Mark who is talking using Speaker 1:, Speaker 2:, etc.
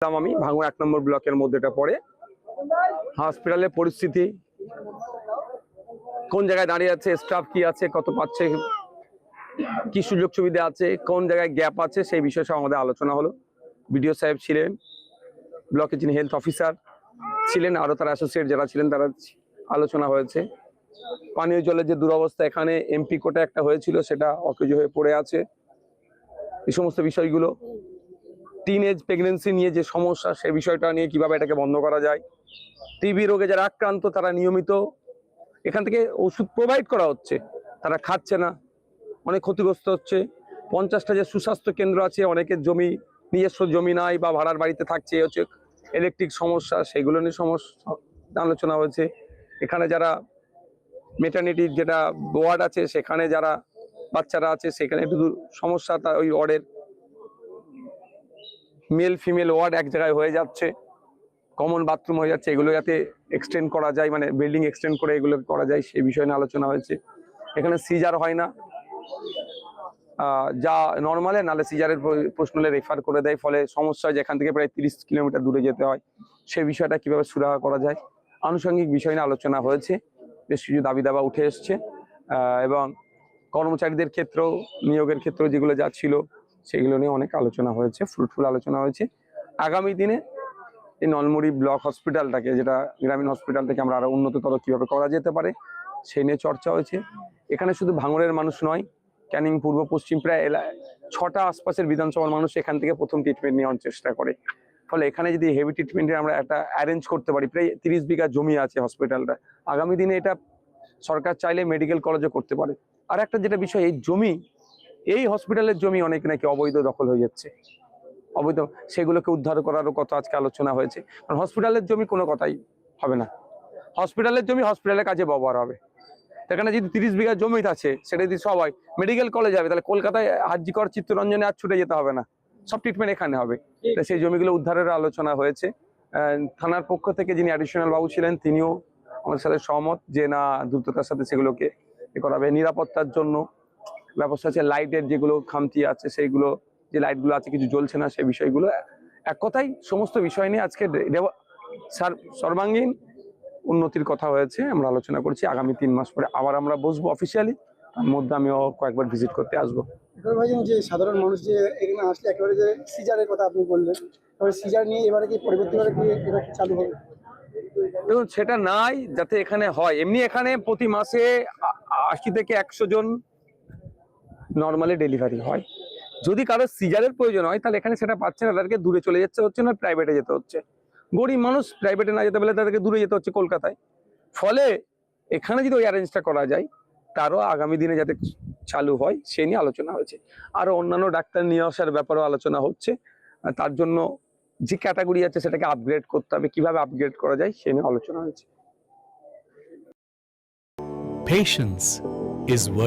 Speaker 1: আমি ভাঙড় 1 নম্বর ব্লকের মধ্যে এটা পড়ে। হসপিটালের পরিস্থিতি কোন জায়গায় দাঁড়িয়ে আছে, স্টাফ কি আছে, কত পাচ্ছে, কি সুযোগ সুবিধা আছে, কোন জায়গায় গ্যাপ আছে, সেই বিষয়ে সব আমাদের আলোচনা হলো। বিডিও সাহেব ছিলেন, ব্লকের যিনি হেলথ অফিসার ছিলেন, আরো তার অ্যাসোসিয়েট যারা ছিলেন, তারা আলোচনা হয়েছে। পানীয় জলের যে দুরবস্থা, এখানে এমপি কোটা একটা হয়েছিল, সেটা অকেজ হয়ে পড়ে আছে। এই সমস্ত বিষয়গুলো, টিন এজ প্রেগনেন্সি নিয়ে যে সমস্যা, সেই বিষয়টা নিয়ে কিভাবে এটাকে বন্ধ করা যায়। টিবি রোগে যারা আক্রান্ত, তারা নিয়মিত এখান থেকে ওষুধ প্রোভাইড করা হচ্ছে, তারা খাচ্ছে না, অনেক ক্ষতিগ্রস্ত হচ্ছে। 50টা যে সুস্বাস্থ্য কেন্দ্র আছে, অনেকের জমি নিজস্ব জমি নাই বা ভাড়ার বাড়িতে থাকছে, হচ্ছে ইলেকট্রিক সমস্যা, সেগুলো নিয়ে সমস্যা আলোচনা হয়েছে। এখানে যারা মেটার্নিটি যেটা ওয়ার্ড আছে, সেখানে যারা বাচ্চারা আছে, সেখানে একটু সমস্যা, তা ওই ওয়ার্ডের মেল ফিমেল ওয়ার্ড এক জায়গায় হয়ে যাচ্ছে, কমন বাথরুম হয়ে যাচ্ছে, এগুলো যাতে এক্সটেন্ড করা যায়, মানে বিল্ডিং এক্সটেন্ড করে এগুলো করা যায়, সেই বিষয় নিয়ে আলোচনা হয়েছে। এখানে সিজার হয় না, যা নর্মালে, নালে সিজারের প্রশ্ন হলে রেফার করে দেয়, ফলে সমস্যা হয়, যেখান থেকে প্রায় 30 কিলোমিটার দূরে যেতে হয়। সেই বিষয়টা কিভাবে সুরাহা করা যায়, আনুষঙ্গিক বিষয় নিয়ে আলোচনা হয়েছে। বেশ কিছু দাবি দাবা উঠে এসছে, এবং কর্মচারীদের ক্ষেত্রেও, নিয়োগের ক্ষেত্রেও যেগুলো যা ছিল, সেগুলো নিয়ে অনেক আলোচনা হয়েছে, ফ্রুটফুল আলোচনা হয়েছে। আগামী দিনে এই নলমুড়ি ব্লক হসপিটালটাকে, যেটা গ্রামীণ হসপিটালটাকে আমরা আরো উন্নততর কিভাবে করা যেতে পারে, সেই নিয়ে চর্চা হয়েছে। এখানে শুধু ভাঙড়ের মানুষ নয়, ক্যানিং পূর্ব পশ্চিম প্রায় 6টা আশপাশের বিধানসভার মানুষ এখান থেকে প্রথম ট্রিটমেন্ট নেওয়ার চেষ্টা করে। ফলে এখানে যদি হেভি ট্রিটমেন্টের আমরা একটা অ্যারেঞ্জ করতে পারি, প্রায় 30 বিঘা জমি আছে হসপিটালটা, আগামী দিনে এটা সরকার চাইলে মেডিকেল কলেজও করতে পারে। আর একটা যেটা বিষয়, এই জমি, এই হসপিটালের জমি অনেক নাকি অবৈধ দখল হয়ে যাচ্ছে, অবৈধ, সেগুলোকে উদ্ধার করারও কথা আজকে আলোচনা হয়েছে। কারণ হসপিটালের জমি কোনো কথাই হবে না, হসপিটালের জমি হসপিটালের কাজে ব্যবহার হবে। এখানে যদি 30 বিঘা জমি আছে, সেটা যদি সবাই মেডিকেল কলেজ যাবে, তাহলে কলকাতায় হাজিকর চিত্তরঞ্জনে আর ছুটে যেতে হবে না, সব ট্রিটমেন্ট এখানে হবে। সেই জমিগুলো উদ্ধারের আলোচনা হয়েছে। থানার পক্ষ থেকে যিনি অ্যাডিশনাল বাবু ছিলেন, তিনিও আমাদের সাথে সহমত যে না, দ্রুততার সাথে সেগুলোকে করা হবে। নিরাপত্তার জন্য ব্যবস্থা আছে, লাইটের যেগুলো খামতি আছে, সেইগুলো, যে লাইটগুলো আছে কিছু জ্বলছে না, সেই বিষয়গুলো, এক কথাই সমস্ত বিষয় নিয়ে আজকে সর্বাঙ্গীন উন্নতির কথা হয়েছে, আমরা আলোচনা করছি। আগামী 3 মাস পরে আবার আমরা বসবো অফিসিয়ালি, তার মধ্যে আমিও কয়েকবার ভিজিট করতে আসবো।
Speaker 2: যে সাধারণ মানুষ যে এখানে আসলে একেবারে যে সিজারের কথা আপনি বললেন, সিজার নিয়ে এবারে কি পরবর্তীবারে কি এটা চালু হবে?
Speaker 1: দেখুন, সেটা নাই যাতে এখানে হয়। এমনি এখানে প্রতি মাসে 80 থেকে 100 জন নর্মালি ডেলিভারি হয়। যদি কারো সিজারের প্রয়োজন হয়, তাহলে এখানে সেটা পাচ্ছে না, তাদেরকে দূরে চলে যেতে হচ্ছে, না প্রাইভেটে যেতে হচ্ছে। গরিব মানুষ প্রাইভেটে না যেতে পারলে তাদেরকে দূরে যেতে হচ্ছে, কলকাতায়। ফলে এখানে যদি ওই অ্যারেঞ্জটা করা যায়, তারও আগামী দিনে যাতে চালু হয়, সে নিয়ে আলোচনা হয়েছে। আরো অন্যান্য ডাক্তার নিয়ে আসার ব্যাপারেও আলোচনা হচ্ছে। তার জন্য যে ক্যাটাগরি আছে, সেটাকে আপগ্রেড করতে হবে, কিভাবে আপগ্রেড করা যায়, সে নিয়ে আলোচনা হয়েছে।
Speaker 3: Patience is virtue.